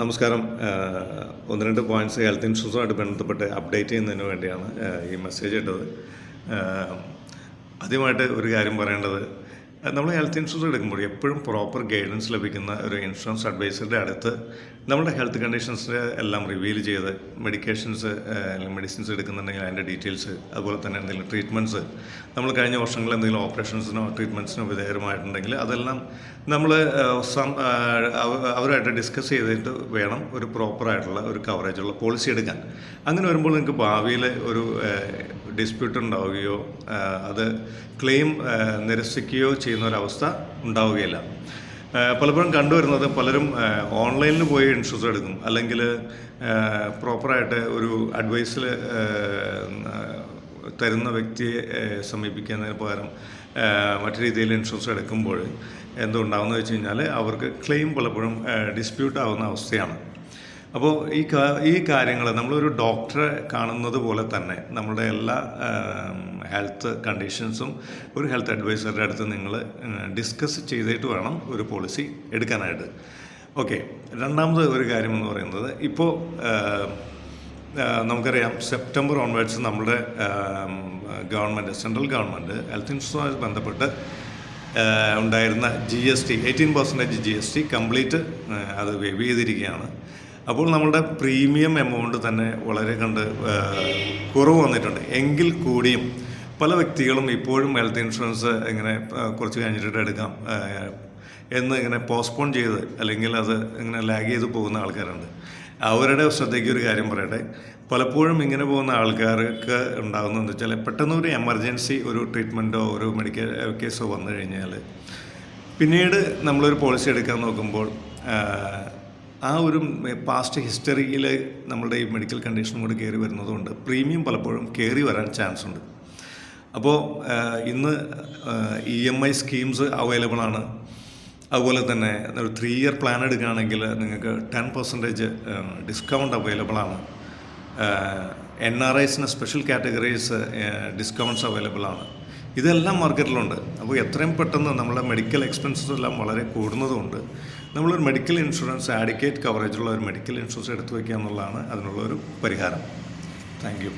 നമസ്കാരം. ഒന്ന് രണ്ട് പോയിൻറ്റ്സ് ഹെൽത്ത് ഇൻഷുറൻസുമായിട്ട് ബന്ധപ്പെട്ട് അപ്ഡേറ്റ് ചെയ്യുന്നതിന് വേണ്ടിയാണ് ഈ മെസ്സേജ് ഇട്ടത്. ആദ്യമായിട്ട് ഒരു കാര്യം പറയേണ്ടത്, നമ്മൾ ഹെൽത്ത് ഇൻഷുറൻസ് എടുക്കുമ്പോൾ എപ്പോഴും പ്രോപ്പർ ഗൈഡൻസ് ലഭിക്കുന്ന ഒരു ഇൻഷുറൻസ് അഡ്വൈസറുടെ അടുത്ത് നമ്മുടെ ഹെൽത്ത് കണ്ടീഷൻസ് എല്ലാം റിവീൽ ചെയ്ത് മെഡിക്കേഷൻസ് അല്ലെങ്കിൽ മെഡിസിൻസ് എടുക്കുന്നുണ്ടെങ്കിൽ അതിൻ്റെ ഡീറ്റെയിൽസ്, അതുപോലെ തന്നെ എന്തെങ്കിലും ട്രീറ്റ്മെൻറ്റ്സ്, നമ്മൾ കഴിഞ്ഞ വർഷങ്ങളിൽ എന്തെങ്കിലും ഓപ്പറേഷൻസിനോ ട്രീറ്റ്മെൻറ്റ്സിനോ വിധേയമായിട്ടുണ്ടെങ്കിൽ അതെല്ലാം നമ്മൾ അവരുമായിട്ട് ഡിസ്കസ് ചെയ്തിട്ട് വേണം ഒരു പ്രോപ്പറായിട്ടുള്ള ഒരു കവറേജുള്ള പോളിസി എടുക്കാൻ. അങ്ങനെ വരുമ്പോൾ നിങ്ങൾക്ക് ഭാവിയിൽ ഒരു ഡിസ്പ്യൂട്ട് ഉണ്ടാവുകയോ അത് ക്ലെയിം നിരസിക്കുകയോ ചെയ്യുന്ന ഒരവസ്ഥ ഉണ്ടാവുകയില്ല. പലപ്പോഴും കണ്ടുവരുന്നത്, പലരും ഓൺലൈനിൽ പോയി ഇൻഷുറൻസ് എടുക്കും, അല്ലെങ്കിൽ പ്രോപ്പറായിട്ട് ഒരു അഡ്വൈസിൽ തരുന്ന വ്യക്തിയെ സമീപിക്കുന്നതിന് പകരം മറ്റു രീതിയിൽ ഇൻഷുറൻസ് എടുക്കുമ്പോൾ എന്തുണ്ടാവുമെന്ന് വെച്ച് കഴിഞ്ഞാൽ അവർക്ക് ക്ലെയിം പലപ്പോഴും ഡിസ്പ്യൂട്ട് ആവുന്ന അവസ്ഥയാണ്. അപ്പോൾ ഈ കാര്യങ്ങൾ നമ്മളൊരു ഡോക്ടറെ കാണുന്നത് പോലെ തന്നെ നമ്മുടെ എല്ലാ ഹെൽത്ത് കണ്ടീഷൻസും ഒരു ഹെൽത്ത് അഡ്വൈസറുടെ അടുത്ത് നിങ്ങൾ ഡിസ്കസ് ചെയ്തിട്ട് വേണം ഒരു പോളിസി എടുക്കാനായിട്ട്. ഓക്കെ, രണ്ടാമത് ഒരു കാര്യം എന്ന് പറയുന്നത്, ഇപ്പോൾ നമുക്കറിയാം സെപ്റ്റംബർ ഓൺവേർഡ്സ് നമ്മുടെ ഗവൺമെൻറ്, സെൻട്രൽ ഗവൺമെൻറ് ഹെൽത്ത് ഇൻഷുറൻസുമായി ബന്ധപ്പെട്ട് ഉണ്ടായിരുന്ന GST 18% GST കംപ്ലീറ്റ് അത് വേവ് ചെയ്തിരിക്കുകയാണ്. അപ്പോൾ നമ്മളുടെ പ്രീമിയം എമൗണ്ട് തന്നെ വളരെ കുറവ് വന്നിട്ടുണ്ട്. എങ്കിൽ കൂടിയും പല വ്യക്തികളും ഇപ്പോഴും ഹെൽത്ത് ഇൻഷുറൻസ് ഇങ്ങനെ കുറച്ച് കഴിഞ്ഞിട്ട് എടുക്കാം എന്ന് ഇങ്ങനെ പോസ്റ്റ്പോൺ ചെയ്ത്, അല്ലെങ്കിൽ അത് ഇങ്ങനെ ലാഗ് ചെയ്ത് പോകുന്ന ആൾക്കാരുണ്ട്. അവരുടെ ശ്രദ്ധയ്ക്ക് ഒരു കാര്യം പറയട്ടെ, പലപ്പോഴും ഇങ്ങനെ പോകുന്ന ആൾക്കാർക്ക് ഉണ്ടാകുന്നതെന്ന് വെച്ചാൽ, പെട്ടെന്ന് ഒരു എമർജൻസി ഒരു ട്രീറ്റ്മെൻറ്റോ ഒരു മെഡിക്കൽ കേസോ വന്നു കഴിഞ്ഞാൽ പിന്നീട് നമ്മളൊരു പോളിസി എടുക്കാൻ നോക്കുമ്പോൾ ആ ഒരു പാസ്റ്റ് ഹിസ്റ്ററിയിൽ നമ്മളുടെ ഈ മെഡിക്കൽ കണ്ടീഷനും കൂടി കയറി വരുന്നതുകൊണ്ട് പ്രീമിയം പലപ്പോഴും കയറി വരാൻ ചാൻസ് ഉണ്ട്. അപ്പോൾ ഇന്ന് EMI സ്കീംസ് അവൈലബിൾ ആണ്. അതുപോലെ തന്നെ ഒരു 3 ഇയർ പ്ലാൻ എടുക്കുകയാണെങ്കിൽ നിങ്ങൾക്ക് 10% ഡിസ്കൗണ്ട് അവൈലബിൾ ആണ്. NRIസിന് സ്പെഷ്യൽ കാറ്റഗറീസ് ഡിസ്കൗണ്ട്സ് അവൈലബിൾ ആണ്. ഇതെല്ലാം മാർക്കറ്റിലുണ്ട്. അപ്പോൾ എത്രയും പെട്ടെന്ന് നമ്മുടെ മെഡിക്കൽ എക്സ്പെൻസസ് എല്ലാം വളരെ കൂടുന്നതുകൊണ്ട് നമ്മളൊരു മെഡിക്കൽ ഇൻഷുറൻസ്, ആഡിക്വേറ്റ് കവറേജുള്ള ഒരു മെഡിക്കൽ ഇൻഷുറൻസ് എടുത്തു വയ്ക്കുക എന്നുള്ളതാണ് അതിനുള്ളൊരു പരിഹാരം. Thank you.